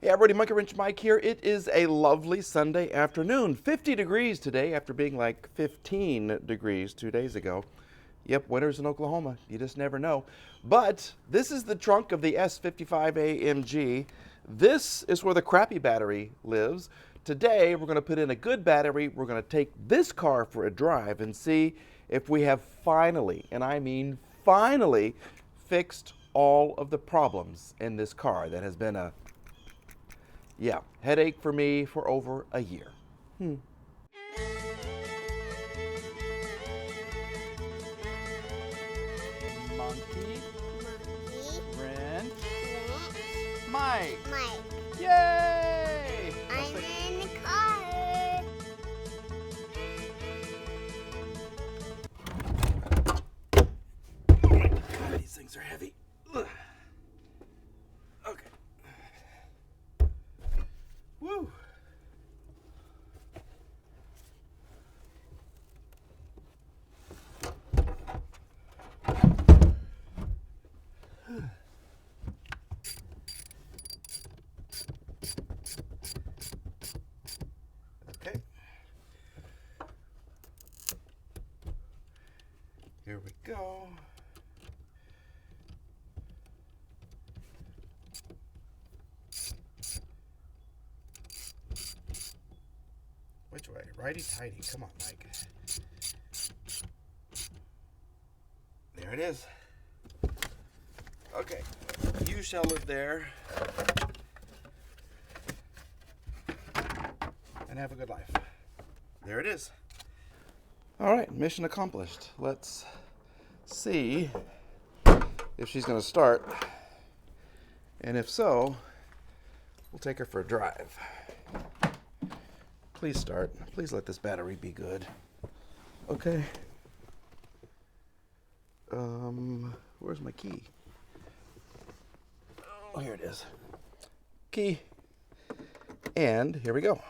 Hey everybody, Monkey Wrench Mike here. It is a lovely Sunday afternoon. 50 degrees today after being like 15 degrees 2 days ago. Yep, winter's in Oklahoma. You just never know. But this is the trunk of the S55 AMG. This is where the crappy battery lives. Today we're going to put in a good battery. We're going to take this car for a drive and see if we have finally, and I mean finally, fixed all of the problems in this car that has been a headache for me for over a year. Monkey, Wrench, Mike. Yay! I'm in the car. Oh my God, these things are heavy. Ugh. Okay. Woo. Okay. Here we go. Which way? Righty-tighty. Come on, Mike. There it is. Okay. You shall live there and have a good life. There it is. All right, mission accomplished. Let's see if she's going to start. And if so, we'll take her for a drive. Please start. Please let this battery be good. Okay. Where's my key? Oh, here it is. Key. And here we go.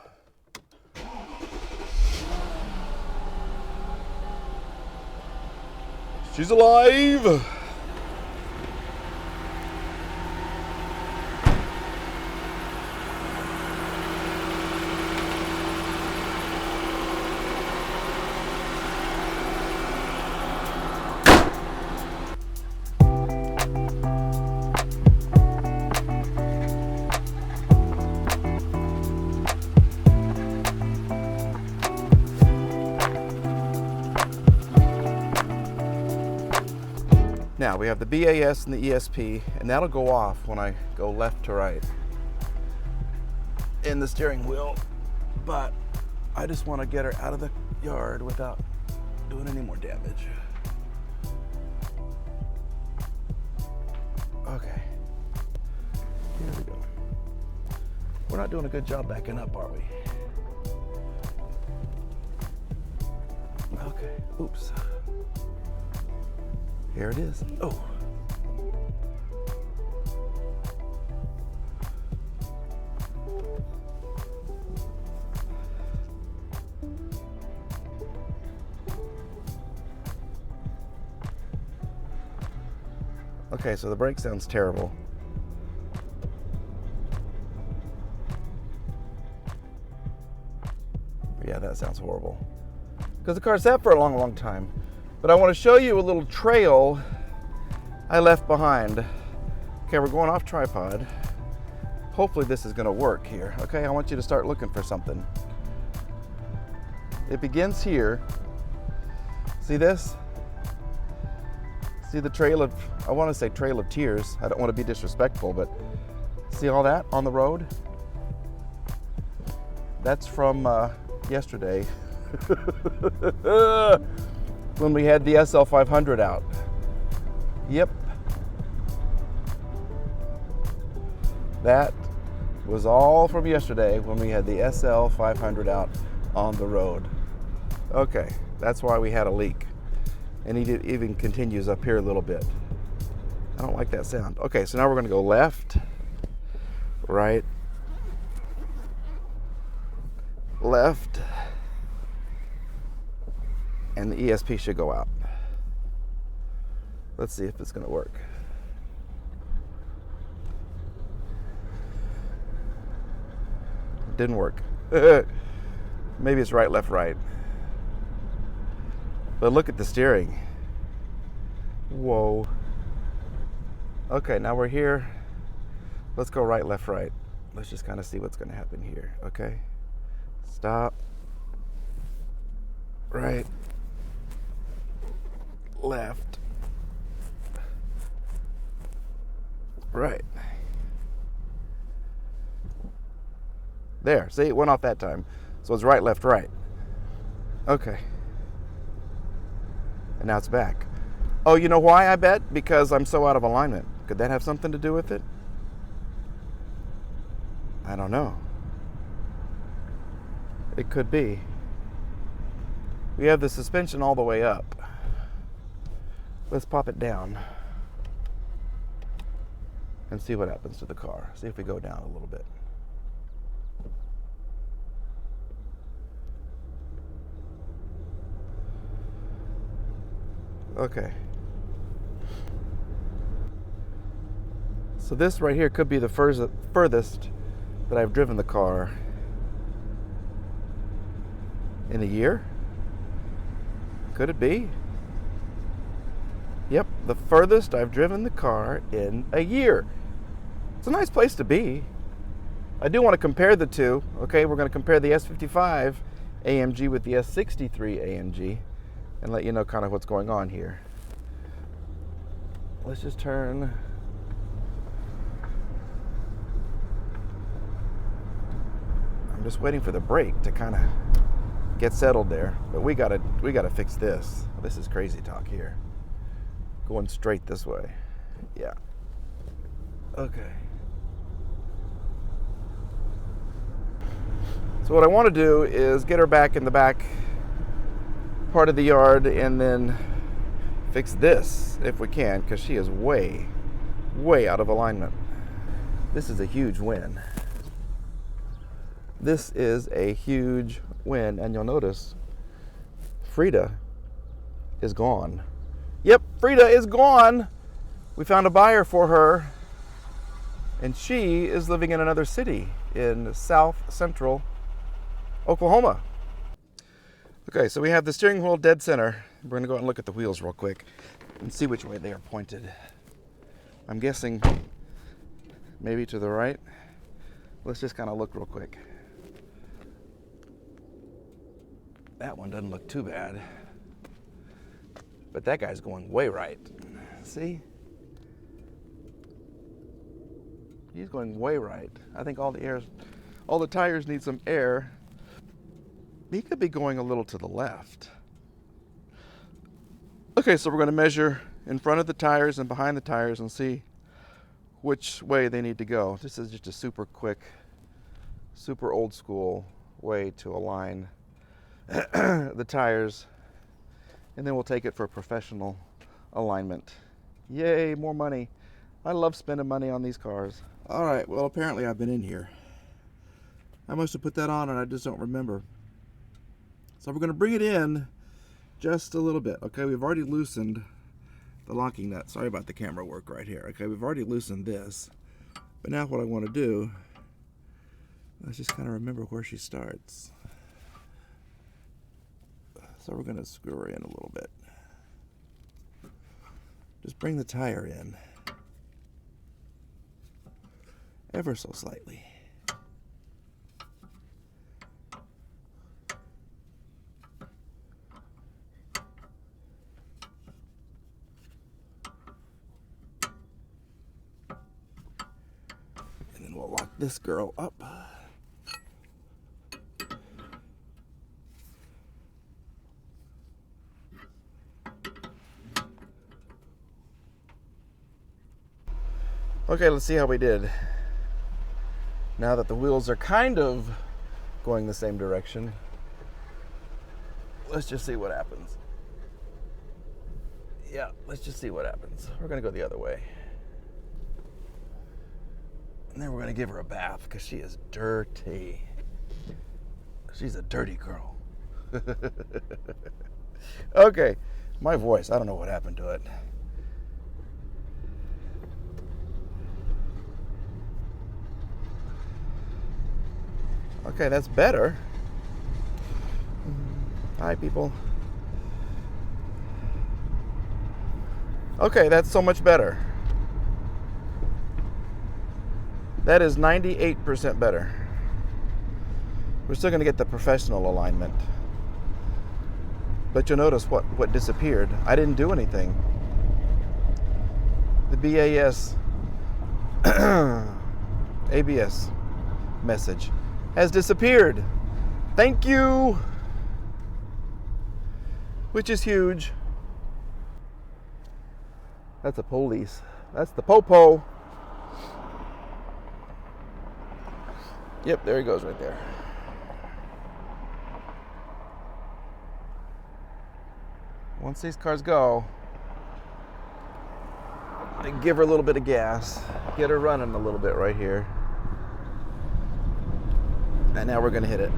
She's alive! Now we have the BAS and the ESP, and that'll go off when I go left to right in the steering wheel, but I just want to get her out of the yard without doing any more damage. Okay, here we go. We're not doing a good job backing up, are we? Okay, oops. Here it is. Oh. Okay, so the brake sounds terrible. Yeah, that sounds horrible. Because the car sat for a long, long time. But I want to show you a little trail I left behind. Okay, we're going off tripod. Hopefully this is going to work here. Okay, I want you to start looking for something. It begins here. See this? See the trail of, I want to say trail of tears. I don't want to be disrespectful, but see all that on the road? That's from yesterday. When we had the SL500 out. Yep. That was all from yesterday when we had the SL500 out on the road. Okay, that's why we had a leak. And it even continues up here a little bit. I don't like that sound. Okay, so now we're going to go left, right, left, and the ESP should go out. Let's see if it's going to work. didn't work. Maybe it's right, left, right. But look at the steering. Whoa. Okay, now we're here. Let's go right, left, right. Let's just kind of see what's going to happen here. Okay. Stop. Right. Left. Right. There. See, it went off that time. So it's right, left, right. Okay. And now it's back. Oh, you know why, I bet? Because I'm so out of alignment. Could that have something to do with it? I don't know. It could be. We have the suspension all the way up. Let's pop it down and see what happens to the car. See if we go down a little bit. Okay. So this right here could be the furthest that I've driven the car in a year. Could it be? Yep, the furthest I've driven the car in a year. It's a nice place to be. I do want to compare the two. Okay, we're going to compare the S55 AMG with the S63 AMG and let you know kind of what's going on here. Let's just turn. I'm just waiting for the brake to kind of get settled there, but we gotta fix this. This is crazy talk here. Going straight this way. Yeah. Okay. So what I want to do is get her back in the back part of the yard and then fix this if we can, because she is way out of alignment. This is a huge win. This is a huge win, and you'll notice Frida is gone. Yep, Frida is gone. We found a buyer for her, and she is living in another city in south central Oklahoma. Okay, so we have the steering wheel dead center. We're going to go out and look at the wheels real quick and see which way they are pointed. I'm guessing maybe to the right. Let's just kind of look real quick. That one doesn't look too bad. But that guy's going way right. See? He's going way right. I think all the tires need some air. He could be going a little to the left. Okay, so we're going to measure in front of the tires and behind the tires and see which way they need to go. This is just a super quick, super old school way to align the tires, and then we'll take it for professional alignment. Yay, more money. I love spending money on these cars. All right, well, apparently I've been in here. I must have put that on and I just don't remember. So we're going to bring it in just a little bit. Okay, we've already loosened the locking nut. Sorry about the camera work right here. Okay, we've already loosened this. But now what I want to do, let's just kind of remember where she starts. So we're going to screw her in a little bit. Just bring the tire in ever so slightly. And then we'll lock this girl up. Okay, let's see how we did. Now that the wheels are kind of going the same direction, let's just see what happens. Yeah, let's just see what happens. We're gonna go the other way. And then we're gonna give her a bath because she is dirty. She's a dirty girl. Okay, my voice, I don't know what happened to it. Okay, that's better. Hi, people. Okay, that's so much better. That is 98% better. We're still going to get the professional alignment. But you'll notice what disappeared. I didn't do anything. The BAS ABS message has disappeared. Thank you. Which is huge. That's a police. That's the popo. Yep, there he goes right there. Once these cars go, I give her a little bit of gas, get her running a little bit right here. And now we're gonna hit it.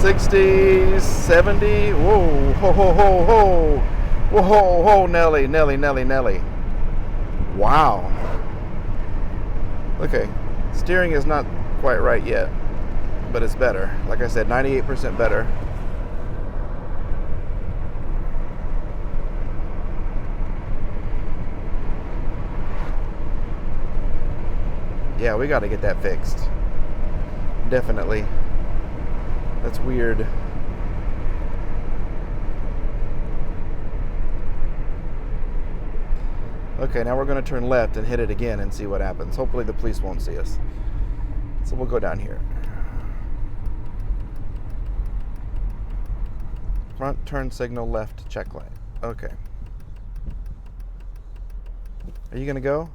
'60s, 70. Whoa, ho, ho, ho, ho. Whoa, ho, ho, Nelly, Nelly, Nelly, Nelly. Wow. Okay, steering is not quite right yet, but it's better. Like I said, 98% better. Yeah, we got to get that fixed. Definitely. That's weird. Okay, now we're going to turn left and hit it again and see what happens. Hopefully the police won't see us. So we'll go down here. Front turn signal left check light. Okay. Are you going to go?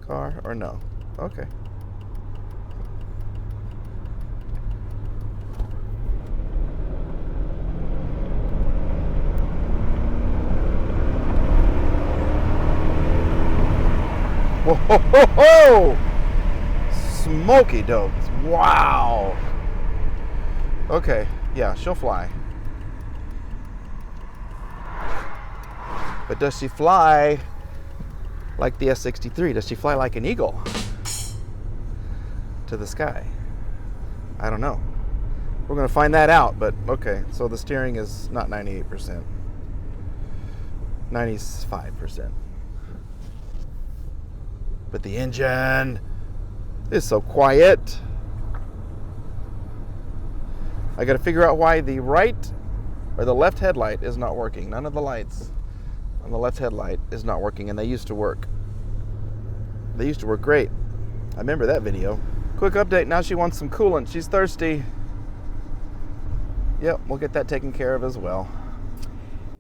Car or no? Okay. Whoa, ho, ho, ho! Smoky dope. Wow. Okay, yeah, she'll fly. But does she fly like the S63? Does she fly like an eagle to the sky? I don't know. We're going to find that out, but okay. So the steering is not 98%. 95%. But the engine is so quiet. I got to figure out why the right or the left headlight is not working. None of the lights on the left headlight is not working, and they used to work. They used to work great. I remember that video. Quick update, now she wants some coolant. She's thirsty. Yep, we'll get that taken care of as well.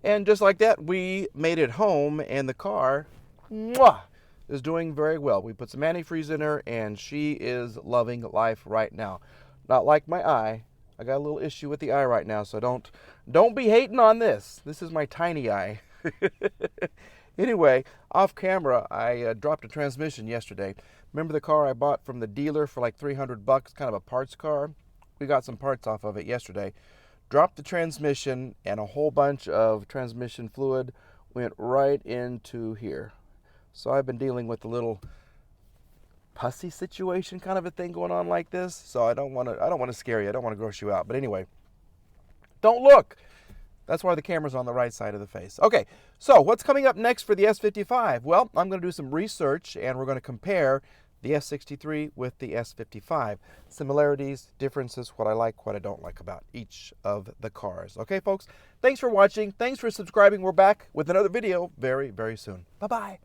And just like that, we made it home, and the car, mwah, is doing very well. We put some antifreeze in her, and she is loving life right now. Not like my eye. I got a little issue with the eye right now, so don't be hating on this. This is my tiny eye. Anyway, off camera, I dropped a transmission yesterday. Remember the car I bought from the dealer for like $300, kind of a parts car? We got some parts off of it yesterday. Dropped the transmission, and a whole bunch of transmission fluid went right into here. So I've been dealing with a little pussy situation kind of a thing going on like this. So I don't want to scare you. I don't want to gross you out. But anyway, don't look. That's why the camera's on the right side of the face. Okay, so what's coming up next for the S55? Well, I'm going to do some research, and we're going to compare the S63 with the S55. Similarities, differences, what I like, what I don't like about each of the cars. Okay, folks? Thanks for watching. Thanks for subscribing. We're back with another video very, very soon. Bye-bye.